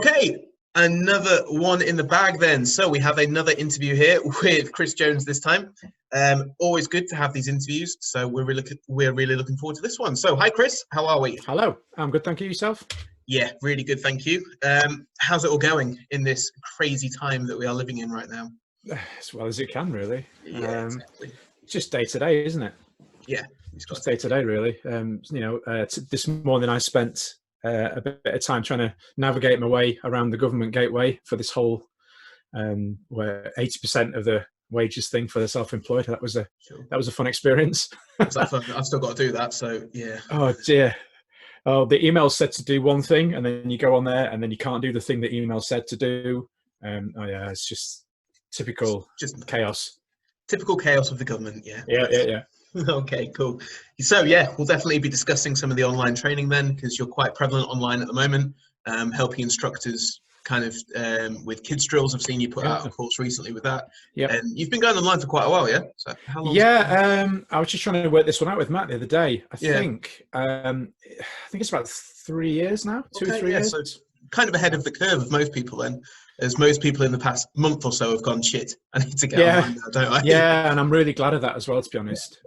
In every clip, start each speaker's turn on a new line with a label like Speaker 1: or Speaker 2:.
Speaker 1: Okay, another one in the bag then. So we have another interview here with Chris Jones this time. Always good to have these interviews. So we're really looking forward to this one. So hi, Chris. How are we?
Speaker 2: Hello. I'm good. Thank you. Yourself?
Speaker 1: Yeah, really good. Thank you. How's it all going in this crazy time that we are living in right now?
Speaker 2: As well as it can, really.
Speaker 1: Yeah, exactly.
Speaker 2: Just day to day, isn't it?
Speaker 1: Yeah,
Speaker 2: just day to day, really. This morning I spent a bit of time trying to navigate my way around the government gateway for this whole where 80% of the wages thing for the self-employed. That was a fun experience.
Speaker 1: Was that fun? I've still got to do that, so yeah.
Speaker 2: Oh dear. Oh, the email said to do one thing, and then you go on there, and then you can't do the thing the email said to do. Oh yeah, it's just typical, just chaos.
Speaker 1: Typical chaos of the government. Yeah.
Speaker 2: Yeah.
Speaker 1: Okay, cool. So yeah, we'll definitely be discussing some of the online training then, because you're quite prevalent online at the moment, helping instructors kind of with kids drills. I've seen you put out a course recently with that.
Speaker 2: Yeah.
Speaker 1: And you've been going online for quite a while, yeah? So how long?
Speaker 2: Yeah, I was just trying to work this one out with Matt the other day. I think it's about 3 years now, 2 or 3 years.
Speaker 1: So it's kind of ahead of the curve of most people then, as most people in the past month or so have gone, shit, I need to get online now, don't I?
Speaker 2: Yeah, and I'm really glad of that as well, to be honest.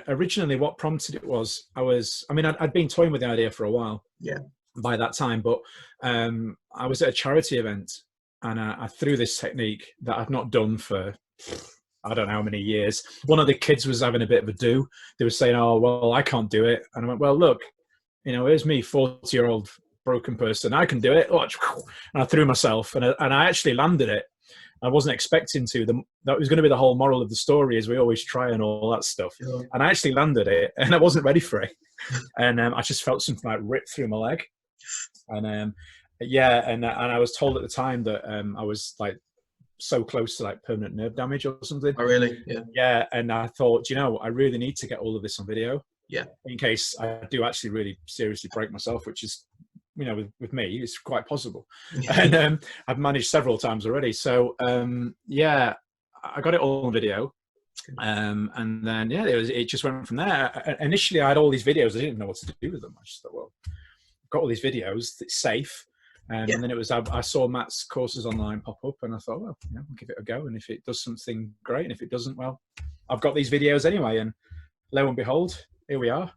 Speaker 2: Originally, what prompted it was, I'd been toying with the idea for a while.
Speaker 1: Yeah.
Speaker 2: By that time, but I was at a charity event, and I threw this technique that I've not done for I don't know how many years. One of the kids was having a bit of a do. They were saying, "Oh, well, I can't do it," and I went, "Well, look, here's me, 40-year-old broken person. I can do it." And I threw myself, and I actually landed it. I wasn't expecting to. That was going to be the whole moral of the story, is we always try and all that stuff. Yeah. And I actually landed it, and I wasn't ready for it. And I just felt something like rip through my leg. And and I was told at the time that I was like so close to like permanent nerve damage or something.
Speaker 1: Oh, really? Yeah.
Speaker 2: Yeah. And I thought, I really need to get all of this on video.
Speaker 1: Yeah.
Speaker 2: In case I do actually really seriously break myself, which is, with me, it's quite possible. Yeah. And I've managed several times already. So I got it all on video. And then it just went from there. Initially I had all these videos. I didn't know what to do with them. I just thought, well, I've got all these videos, it's safe. And then I saw Matt's courses online pop up, and I thought, well, I'll give it a go. And if it does something, great. And if it doesn't, well, I've got these videos anyway. And lo and behold, here we are.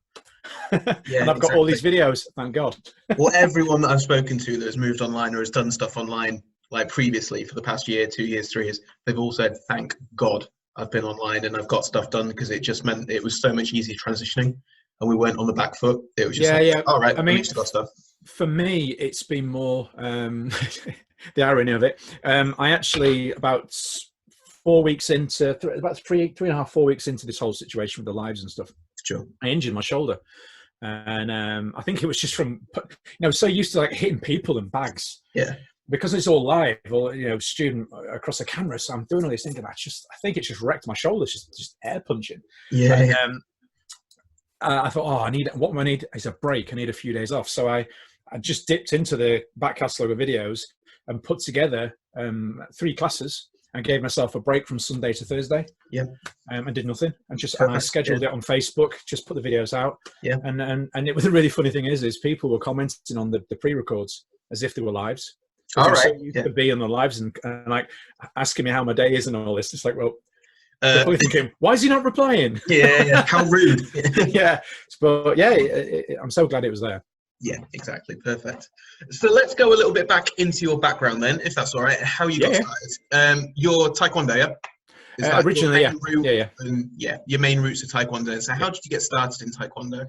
Speaker 2: And I've got all these videos, thank God.
Speaker 1: Well, everyone that I've spoken to that has moved online or has done stuff online, like previously for the past year, 2 years, 3 years, they've all said, thank God I've been online and I've got stuff done, because it just meant it was so much easier transitioning and we weren't on the back foot. It was just all right, I got stuff.
Speaker 2: For me, it's been more the irony of it. I actually, about 4 weeks into, about three and a half, 4 weeks into this whole situation with the lives and stuff,
Speaker 1: sure,
Speaker 2: I injured my shoulder. And I think it was just from, so used to like hitting people and bags.
Speaker 1: Yeah.
Speaker 2: Because it's all live, or student across a camera, so I'm doing all these things, and I think it just wrecked my shoulders, just air punching.
Speaker 1: Yeah.
Speaker 2: And, I thought, what I need is a break. I need a few days off. So I just dipped into the back catalogue of videos and put together 3 classes and gave myself a break from Sunday to Thursday.
Speaker 1: Yeah.
Speaker 2: And did nothing, and I scheduled it on Facebook, just put the videos out.
Speaker 1: Yeah.
Speaker 2: And it was, a really funny thing is people were commenting on the pre-records as if they were lives.
Speaker 1: All right.
Speaker 2: So used to be on the lives and like asking me how my day is and all this. It's like, well, probably thinking, why is he not replying?
Speaker 1: Yeah. How rude.
Speaker 2: Yeah. But I'm so glad it was there.
Speaker 1: Yeah, exactly. Perfect. So let's go a little bit back into your background then, if that's all right. How you got started. You're Taekwondo, yeah?
Speaker 2: Originally,
Speaker 1: yeah. And your main roots are Taekwondo. So how did you get started in Taekwondo?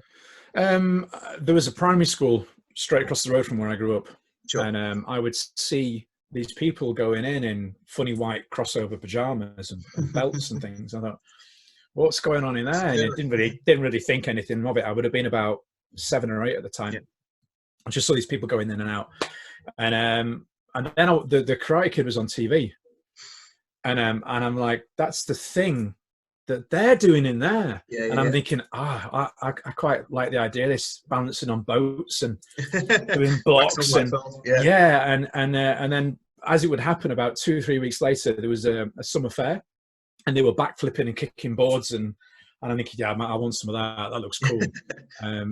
Speaker 2: There was a primary school straight across the road from where I grew up.
Speaker 1: Sure.
Speaker 2: And I would see these people going in funny white crossover pajamas and belts and things. I thought, what's going on in there? And it didn't really think anything of it. I would have been about 7 or 8 at the time. Yeah. I just saw these people going in and out. And then the Karate Kid was on TV. And I'm like, that's the thing that they're doing in there. And I'm thinking, I quite like the idea of this, balancing on boats and doing blocks. And then as it would happen, about 2 or 3 weeks later, there was a summer fair, and they were backflipping and kicking boards and And I'm thinking, yeah, I want some of that. That looks cool.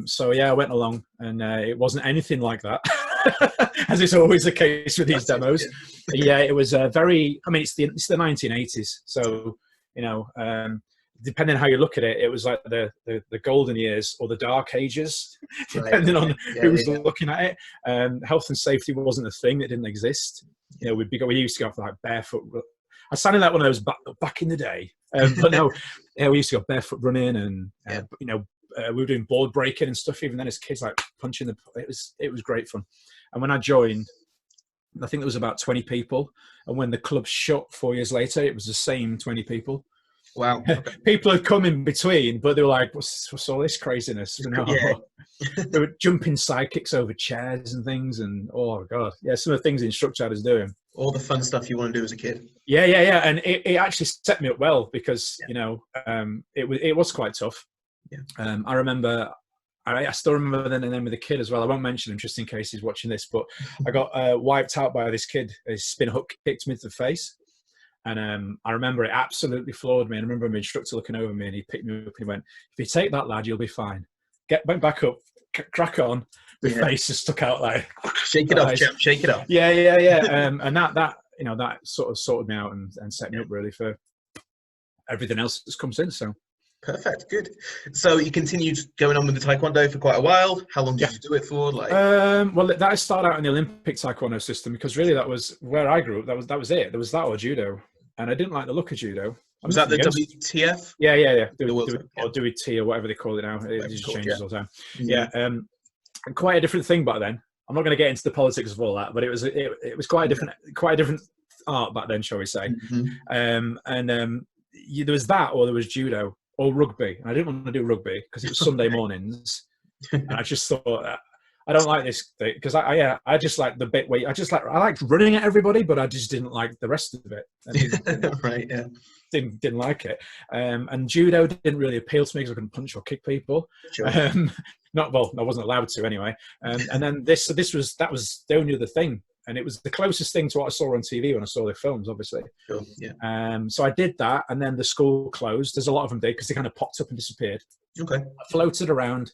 Speaker 2: So yeah, I went along, and it wasn't anything like that, as is always the case with these demos. Yeah, it was very. I mean, it's the 1980s, so you know, depending on how you look at it, it was like the golden years or the dark ages, depending on who was looking at it. Health and safety wasn't a thing; it didn't exist. You know, we used to go for like barefoot. I sounded like one of those back in the day, but no, yeah, we used to go barefoot running, and you know, we were doing board breaking and stuff. Even then, as kids, like punching the. It was great fun. And when I joined, I think there was about 20 people, and when the club shut 4 years later, it was the same 20 people.
Speaker 1: Wow. Okay.
Speaker 2: People had come in between, but they were like, what's all this craziness? You know? They were jumping sidekicks over chairs and things, and oh god, yeah, some of the things the instructor had us doing.
Speaker 1: All the fun stuff you want to do as a kid.
Speaker 2: Yeah, and it actually set me up well, because you know, it was quite tough. Yeah. I remember, I still remember the name of the kid as well. I won't mention him just in case he's watching this, but I got wiped out by this kid. His spin hook kicked me to the face. And I remember it absolutely floored me. And I remember my instructor looking over me, and he picked me up and he went, "If you take that, lad, you'll be fine. Get back up, crack on." My face just stuck out like,
Speaker 1: shake it off, champ, shake it off.
Speaker 2: Yeah. And that you know, that sort of sorted me out and set me up really for everything else that's come since. So
Speaker 1: perfect, good. So you continued going on with the Taekwondo for quite a while. How long did you do it for? Like,
Speaker 2: well, that started out in the Olympic Taekwondo system, because really that was where I grew up. That was it. There was that or judo, and I didn't like the look of judo.
Speaker 1: Was that the WTF?
Speaker 2: Yeah. Or WT or whatever they call it now. It just changes all the time. Yeah. Quite a different thing back then. I'm not going to get into the politics of all that, but it was quite a different art back then, shall we say? There was that, or there was judo or rugby, and I didn't want to do rugby because it was Sunday mornings, and I just thought, I don't like this thing, because I just like the bit where I liked running at everybody, but I just didn't like the rest of it.
Speaker 1: Right, yeah.
Speaker 2: Didn't like it. And judo didn't really appeal to me because I couldn't punch or kick people. Sure. I wasn't allowed to anyway. And then that was the only other thing, and it was the closest thing to what I saw on TV when I saw the films, obviously.
Speaker 1: Sure, yeah.
Speaker 2: So I did that, and then the school closed. There's a lot of them did, because they kind of popped up and disappeared.
Speaker 1: Okay.
Speaker 2: I floated around,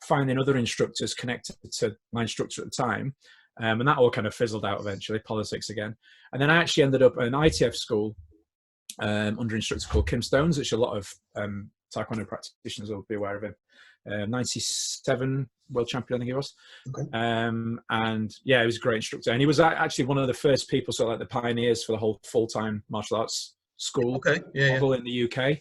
Speaker 2: finding other instructors connected to my instructor at the time, and that all kind of fizzled out eventually. Politics again, and then I actually ended up at an ITF school under an instructor called Kim Stones, which a lot of Taekwondo practitioners will be aware of him. 97 world champion, I think he was. Okay. And yeah, he was a great instructor, and he was actually one of the first people, sort of like the pioneers for the whole full-time martial arts school model in the UK.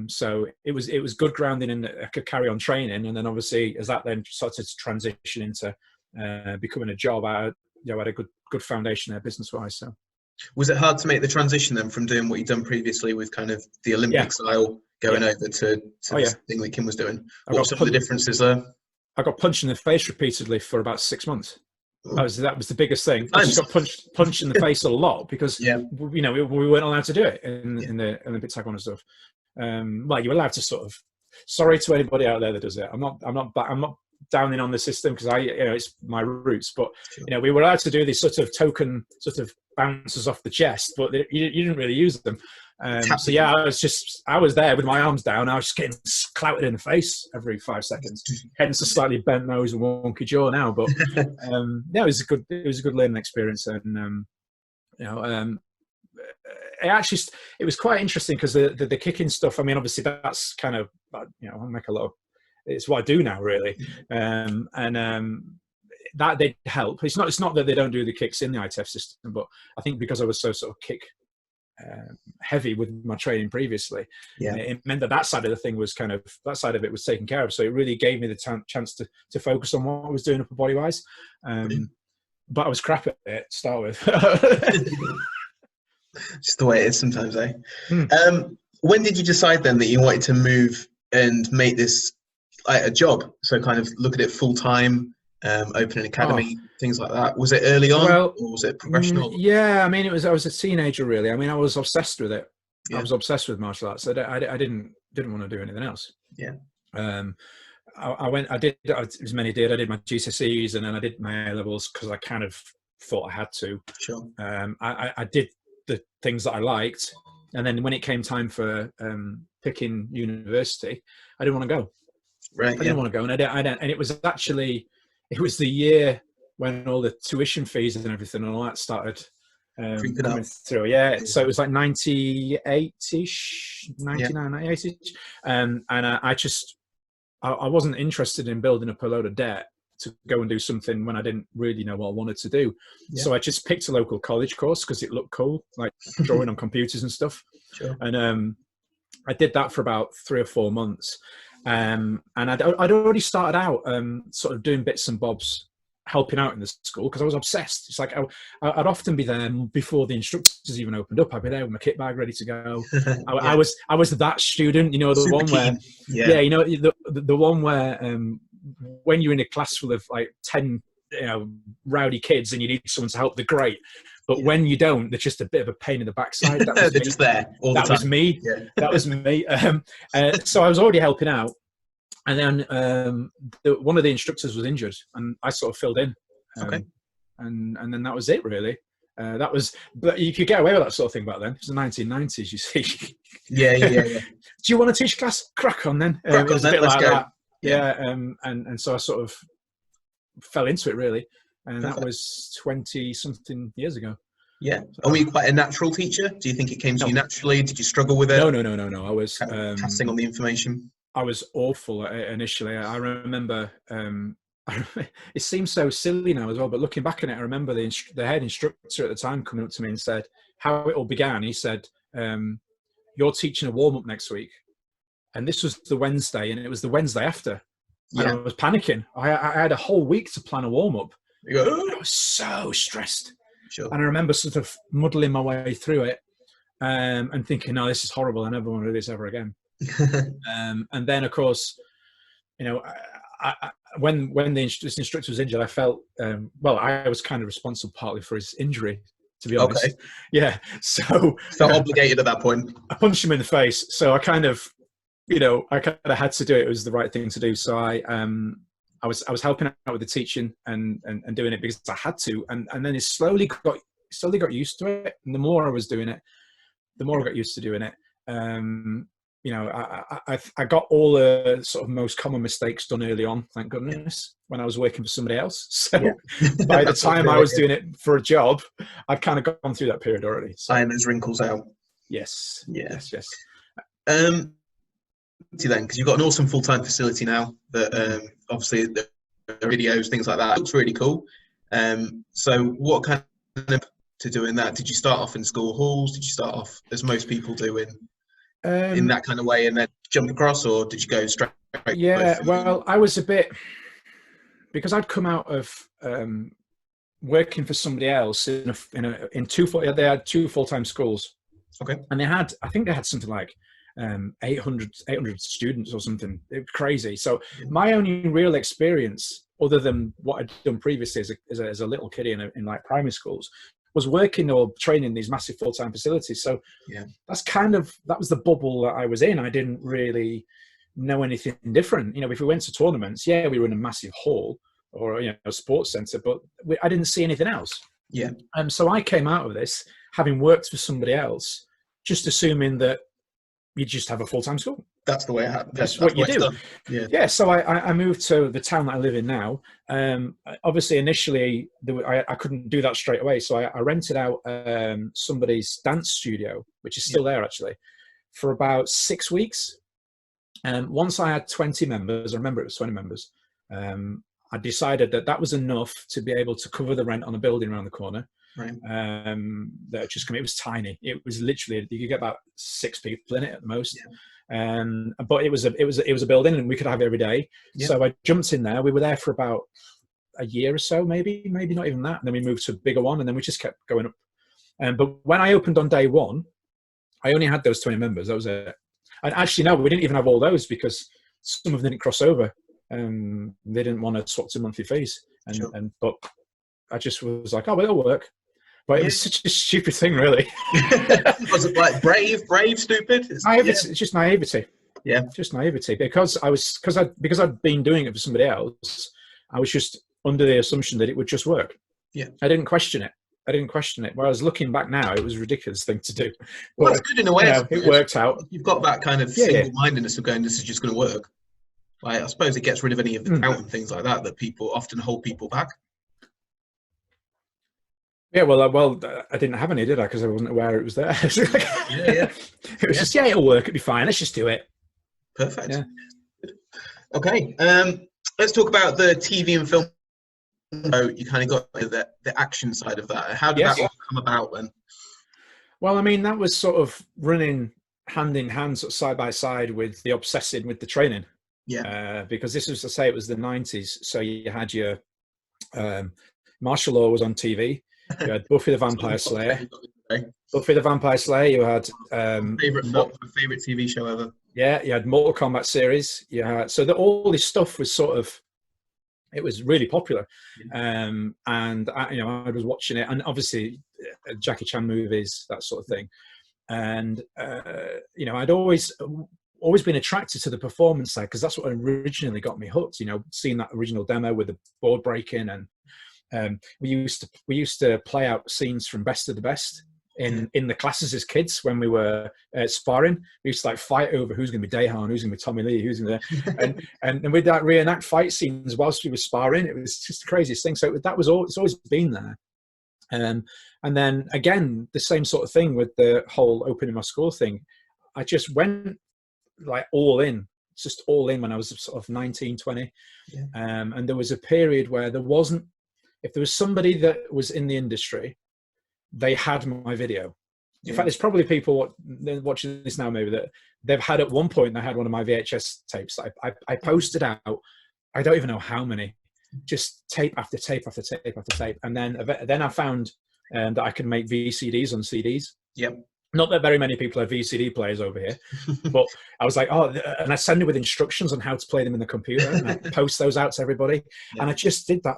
Speaker 2: So it was good grounding, and I could carry on training, and then obviously as that then started to transition into becoming a job, I had a good foundation there business-wise. So
Speaker 1: was it hard to make the transition then from doing what you'd done previously with kind of the Olympic style going over to this thing that Kim was doing? What were some of the differences there?
Speaker 2: I got punched in the face repeatedly for about 6 months. That was the biggest thing. I just got punched in the face a lot, because we weren't allowed to do it in the Olympic Taekwondo stuff. Well, you're allowed to sort of. Sorry to anybody out there that does it. I'm not downing on the system, because it's my roots, but we were allowed to do these sort of token bounces off the chest, but you didn't really use them. So yeah, I was there with my arms down. I was just getting clouted in the face every 5 seconds. Hence a slightly bent nose and wonky jaw now. But it was a good learning experience, and it was quite interesting, because the kicking stuff. I mean, obviously that's kind of I make a lot of. It's what I do now, really, that did help. It's not that they don't do the kicks in the ITF system, but I think because I was so sort of kick heavy with my training previously, it meant that side of the thing was that side of it was taken care of. So it really gave me the chance to focus on what I was doing upper body wise. But I was crap at it to start with.
Speaker 1: Just the way it is sometimes, eh? When did you decide then that you wanted to move and make this a job? So kind of look at it full time, open an academy, things like that. Was it early on, or was it progressional?
Speaker 2: Yeah, I mean, I was a teenager really. I mean, I was obsessed with it. I was obsessed with martial arts. I didn't want to do anything else.
Speaker 1: Yeah.
Speaker 2: I did as many did. I did my GCSEs, and then I did my A levels because I kind of thought I had to.
Speaker 1: Sure.
Speaker 2: I did the things that I liked, and then when it came time for picking university, I didn't want to go.
Speaker 1: Right.
Speaker 2: I didn't want to go, and and it was actually, it was the year when all the tuition fees and everything and all that started coming through. Yeah, so it was like 98-ish, 99, 98-ish, and I wasn't interested in building up a load of debt to go and do something when I didn't really know what I wanted to do. Yeah. So I just picked a local college course because it looked cool, like drawing on computers and stuff.
Speaker 1: Sure.
Speaker 2: And I did that for about 3 or 4 months. And I'd already started out sort of doing bits and bobs, helping out in the school because I was obsessed. It's like I'd often be there before the instructors even opened up. I'd be there with my kit bag ready to go. I was that student, you know, the
Speaker 1: Super
Speaker 2: one
Speaker 1: keen.
Speaker 2: where you know, the one where when you're in a class full of like 10 rowdy kids and you need someone to help, they're great. But when you don't, they're just a bit of a pain in the backside. That was
Speaker 1: they're just there all the time.
Speaker 2: That was me.
Speaker 1: Yeah.
Speaker 2: That was me. So I was already helping out. And then one of the instructors was injured, and I sort of filled in.
Speaker 1: Okay.
Speaker 2: And then that was it, really. But you could get away with that sort of thing back then. It was the 1990s, you see. Yeah. Do you want to teach class? Crack on then.
Speaker 1: Crack on then, let's go.
Speaker 2: That. Yeah. And so I sort of fell into it, really. And that was 20-something years ago.
Speaker 1: Yeah. And were you quite a natural teacher? Do you think it came to you naturally? Did you struggle with it?
Speaker 2: No. I was
Speaker 1: passing on the information.
Speaker 2: I was awful initially. I remember, it seems so silly now as well, but looking back on it, I remember the head instructor at the time coming up to me and said, how it all began. He said, you're teaching a warm-up next week. And this was the Wednesday, and it was the Wednesday after. And I was panicking. I had a whole week to plan a warm-up. I was so stressed.
Speaker 1: Sure.
Speaker 2: And I remember sort of muddling my way through it and thinking, no, this is horrible. I never want to do this ever again. And then, of course, you know, when this instructor was injured, I felt, I was kind of responsible partly for his injury, to be honest.
Speaker 1: Okay.
Speaker 2: Yeah. So
Speaker 1: felt obligated at that point.
Speaker 2: I punched him in the face. So I kind of had to do it. It was the right thing to do. So I was helping out with the teaching and doing it because I had to. And then it slowly got used to it. And the more I was doing it, the more I got used to doing it. I got all the sort of most common mistakes done early on, thank goodness, when I was working for somebody else. So by the time I was doing it for a job, I'd kind of gone through that period already. So.
Speaker 1: Iron those wrinkles out.
Speaker 2: Yes.
Speaker 1: Yeah.
Speaker 2: Yes.
Speaker 1: Then, because you've got an awesome full-time facility now that obviously the videos, things like that, looks really cool. So what kind of to doing that? Did you start off in school halls? Did you start off as most people do in that kind of way and then jump across, or did you go straight?
Speaker 2: Yeah, well, I was a bit, because I'd come out of working for somebody else they had 2 full-time schools.
Speaker 1: Okay.
Speaker 2: And I think they had something like 800 students or something. It was crazy. So my only real experience, other than what I'd done previously as a little kiddie in like primary schools, was working or training in these massive full-time facilities. So that was the bubble that I was in. I didn't really know anything different. You know, if we went to tournaments, we were in a massive hall or a sports center, but I didn't see anything else.
Speaker 1: Yeah.
Speaker 2: So I came out of this having worked for somebody else, just assuming that you just have a full-time school.
Speaker 1: That's the way it happened.
Speaker 2: That's what you do. Yeah. So I moved to the town that I live in now. Obviously, initially, I couldn't do that straight away. So I rented out somebody's dance studio, which is still there, actually, for about 6 weeks. Once I had 20 members, I remember it was 20 members, I decided that was enough to be able to cover the rent on a building around the corner.
Speaker 1: Right.
Speaker 2: That just it was tiny. It was literally, you could get about 6 people in it at the most. But it was a building and we could have it every day. So I jumped in there. We were there for about a year or so, maybe not even that. And then we moved to a bigger one, and then we just kept going up. But when I opened on day one, I only had those 20 members. That was it. And actually, no, we didn't even have all those because some of them didn't cross over. They didn't want to swap to monthly fees. But I just was like, oh, well, it'll work. But it was such a stupid thing, really.
Speaker 1: Was it like brave, stupid?
Speaker 2: It's just naivety.
Speaker 1: Yeah,
Speaker 2: just naivety. Because I'd been doing it for somebody else, I was just under the assumption that it would just work.
Speaker 1: Yeah,
Speaker 2: I didn't question it. I didn't question it. Whereas looking back now, it was a ridiculous thing to do.
Speaker 1: Well,
Speaker 2: But
Speaker 1: that's good in a way.
Speaker 2: it worked out.
Speaker 1: You've got that kind of
Speaker 2: Yeah,
Speaker 1: single-mindedness of going, this is just going to work. Like, I suppose it gets rid of any of the doubt and things like that people often hold people back.
Speaker 2: Yeah, well, I didn't have any, did I? Because I wasn't aware it was there.
Speaker 1: Yeah.
Speaker 2: It was just, it'll work. It'll be fine. Let's just do it.
Speaker 1: Perfect.
Speaker 2: Yeah.
Speaker 1: Okay. Let's talk about the TV and film. So you kind of got the action side of that. How did that all come about then?
Speaker 2: Well, I mean, that was sort of running hand in hand, sort of side by side with the obsessing with the training.
Speaker 1: Yeah.
Speaker 2: Because this was, to say, it was the 90s. So you had your martial law was on TV. You had Buffy the Vampire Slayer. Buffy the Vampire Slayer. You had
Speaker 1: favorite TV show ever.
Speaker 2: Yeah, you had Mortal Kombat series. Yeah, so all this stuff was sort of, it was really popular, and I was watching it, and obviously Jackie Chan movies, that sort of thing, and I'd always been attracted to the performance side because that's what originally got me hooked. Seeing that original demo with the board breaking, and we used to play out scenes from Best of the Best in the classes as kids when we were sparring. We used to fight over who's going to be Daehan, who's going to be Tommy Lee, who's going to and we'd reenact fight scenes whilst we were sparring. It was just the craziest thing. So that was all. It's always been there. And then again, the same sort of thing with the whole opening my school thing. I just went all in, just all in when I was sort of 19, 20.
Speaker 1: Yeah.
Speaker 2: And there was a period where if there was somebody that was in the industry, they had my video. In fact, there's probably people watching this now maybe that they've had at one point, they had one of my VHS tapes that I posted out. I don't even know how many, just tape after tape after tape after tape. And then I found that I could make VCDs on CDs.
Speaker 1: Yep.
Speaker 2: Not that very many people have VCD players over here, but I was like, and I send it with instructions on how to play them in the computer, and I post those out to everybody. Yeah. And I just did that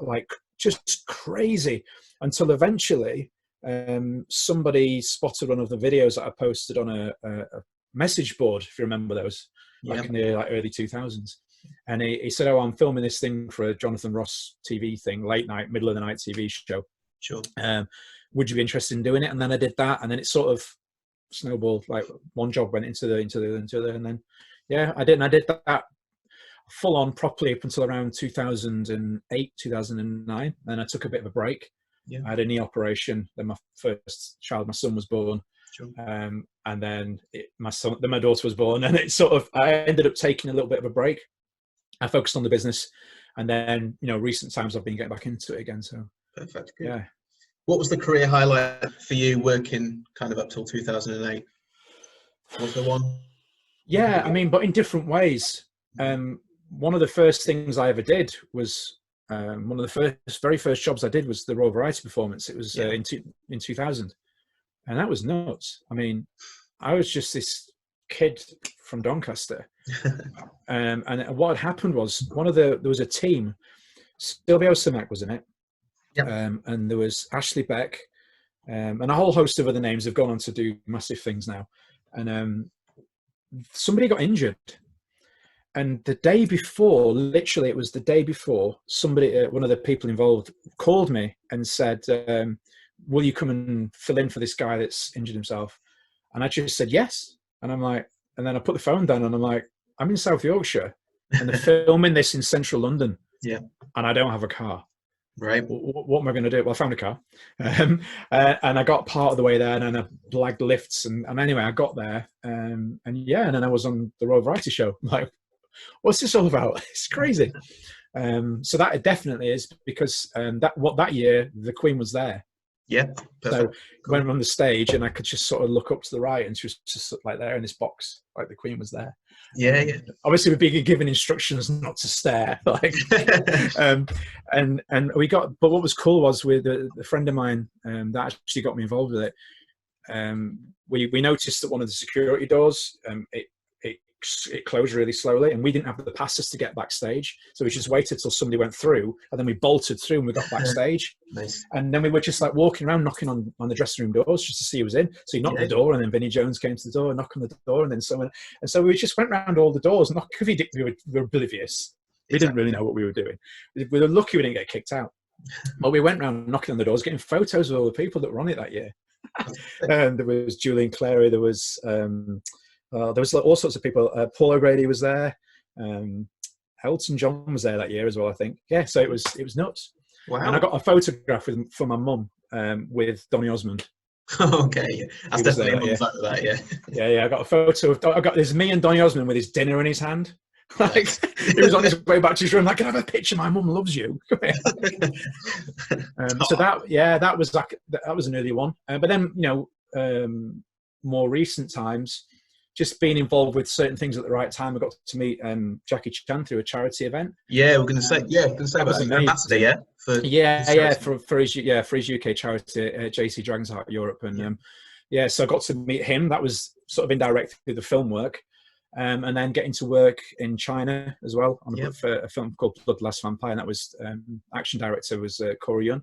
Speaker 2: just crazy until eventually somebody spotted one of the videos that I posted on a message board, if you remember those, back in the early 2000s. And he said, I'm filming this thing for a Jonathan Ross TV thing, late night, middle of the night TV show.
Speaker 1: Sure.
Speaker 2: Would you be interested in doing it? And then I did that, and then it sort of snowballed. One job went into the, and then I did. And I did that full on properly up until around 2008, 2009. Then I took a bit of a break. Yeah. I had a knee operation. Then my first child, my son, was born.
Speaker 1: Sure.
Speaker 2: And then my daughter was born, and I ended up taking a little bit of a break. I focused on the business, and then recent times I've been getting back into it again. So
Speaker 1: perfect. Good.
Speaker 2: Yeah.
Speaker 1: What was the career highlight for you working kind of up till 2008? Was there one?
Speaker 2: Yeah, I mean, but in different ways. One of the first things I ever did was one of the very first jobs I did was the Royal Variety Performance. It was in 2000, and that was nuts. I mean, I was just this kid from Doncaster, and what had happened was there was a team. Silvio Simek was in it.
Speaker 1: Yep.
Speaker 2: And there was Ashley Beck, and a whole host of other names have gone on to do massive things now. And somebody got injured. And the day before, literally it was the day before, somebody, one of the people involved, called me and said, will you come and fill in for this guy that's injured himself? And I just said yes. And I'm like, and then I put the phone down and I'm like, I'm in South Yorkshire and they're filming this in central London.
Speaker 1: Yeah.
Speaker 2: And I don't have a car.
Speaker 1: Right.
Speaker 2: What am I going to do? Well, I found a car, and I got part of the way there, and then I blagged lifts, and anyway, I got there, and then I was on the Royal Variety Show. I'm like, what's this all about? It's crazy. So that it definitely is, because that year the Queen was there.
Speaker 1: Yeah.
Speaker 2: Perfect. So went on the stage, and I could just sort of look up to the right, and she was just like there in this box, like the Queen was there.
Speaker 1: Yeah, yeah.
Speaker 2: Obviously, we'd be given instructions not to stare, and we got. But what was cool was with a friend of mine that actually got me involved with it. We noticed that one of the security doors it closed really slowly, and we didn't have the passes to get backstage, so we just waited till somebody went through, and then we bolted through and we got backstage.
Speaker 1: Nice.
Speaker 2: And then we were just walking around knocking on the dressing room doors just to see who was in. So you knocked the door, and then Vinnie Jones came to the door, knocked on the door, and then someone. And so we just went around all the doors, not because we were oblivious. We didn't really know what we were doing. We were lucky we didn't get kicked out. Well, we went around knocking on the doors, getting photos of all the people that were on it that year. And there was Julian Clary, there was all sorts of people. Paul O'Grady was there. Elton John was there that year as well, I think. Yeah, so it was nuts.
Speaker 1: Wow.
Speaker 2: And I got a photograph for my mum with Donny Osmond.
Speaker 1: Okay, that's definitely a mum's like that. Yeah.
Speaker 2: Yeah. I got a photo of. There's me and Donny Osmond with his dinner in his hand. Like he was on his way back to his room. Like, can I have a picture? My mum loves you. So that was an early one. But then more recent times, just being involved with certain things at the right time. I got to meet Jackie Chan through a charity event.
Speaker 1: Yeah, we're going to say that was ambassador.
Speaker 2: For his UK charity, JC Dragons Heart Europe, and so I got to meet him. That was sort of indirectly through the film work. And then getting to work in China as well on a film called Bloodlust Vampire, and that was action director was Corey Yun,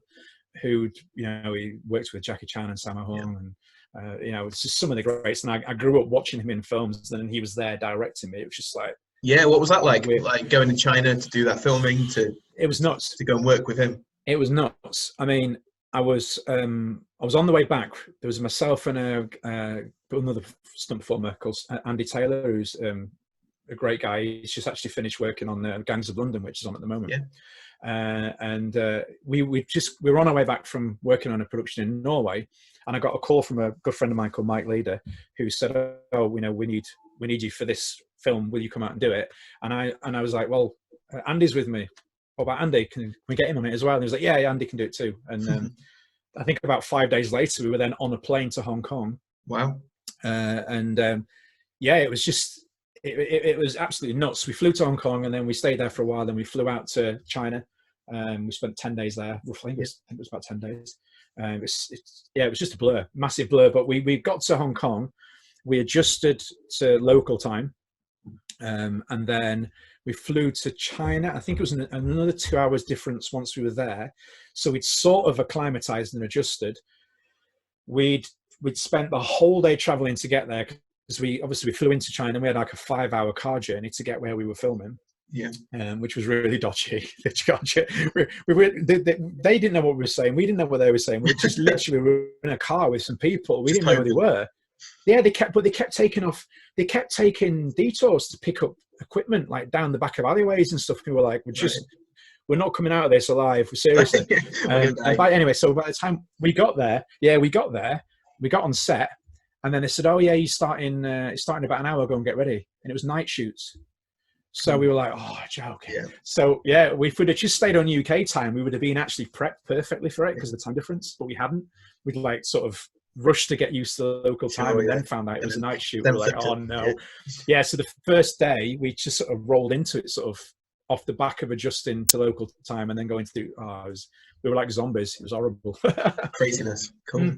Speaker 2: who he worked with Jackie Chan and Sammo Hung, and it's just some of the greats. And I grew up watching him in films, and then he was there directing me. It was just like,
Speaker 1: what was that like? Like going to China to do that filming,
Speaker 2: it was nuts
Speaker 1: to go and work with him.
Speaker 2: It was nuts. I mean, I was on the way back. There was myself and another stunt performer called Andy Taylor, who's a great guy. He's just actually finished working on Gangs of London, which is on at the moment. We were on our way back from working on a production in Norway, and I got a call from a good friend of mine called Mike Leader, who said, "Oh, we need you for this film. Will you come out and do it?" And I was like, "Well, Andy's with me. What about Andy? Can we get him on it as well?" And he was like, "Yeah, Andy can do it too." And I think about 5 days later, we were then on a plane to Hong Kong.
Speaker 1: Wow.
Speaker 2: It was just, it was absolutely nuts. We flew to Hong Kong, and then we stayed there for a while. Then we flew out to China. We spent 10 days there, roughly. I think it was about 10 days. It was just a blur, massive blur. But we got to Hong Kong. We adjusted to local time. And then we flew to China. I think it was another 2 hours difference once we were there. So we'd sort of acclimatized and adjusted. We'd spent the whole day traveling to get there, because we flew into China, and we had like a 5-hour car journey to get where we were filming. Which was really dodgy. They didn't know what we were saying. We didn't know what they were saying. We just literally were in a car with some people. We didn't know who they were. Yeah, they kept taking detours to pick up equipment, like down the back of alleyways and stuff. We were like, we're not coming out of this alive. Seriously. So by the time we got there, we got on set, and then they said, "Oh yeah, you're starting about an hour. Go and get ready." And it was night shoots. So we were like, "Oh, joking." Yeah. So if we'd have just stayed on UK time, we would have been actually prepped perfectly for it because of the time difference. But we hadn't. We'd like sort of rushed to get used to the local time, and then found out it was a night shoot. We were like, "Oh no." So the first day we just sort of rolled into it, sort of off the back of adjusting to local time, and then going to we were like zombies. It was horrible.
Speaker 1: Craziness. Cool.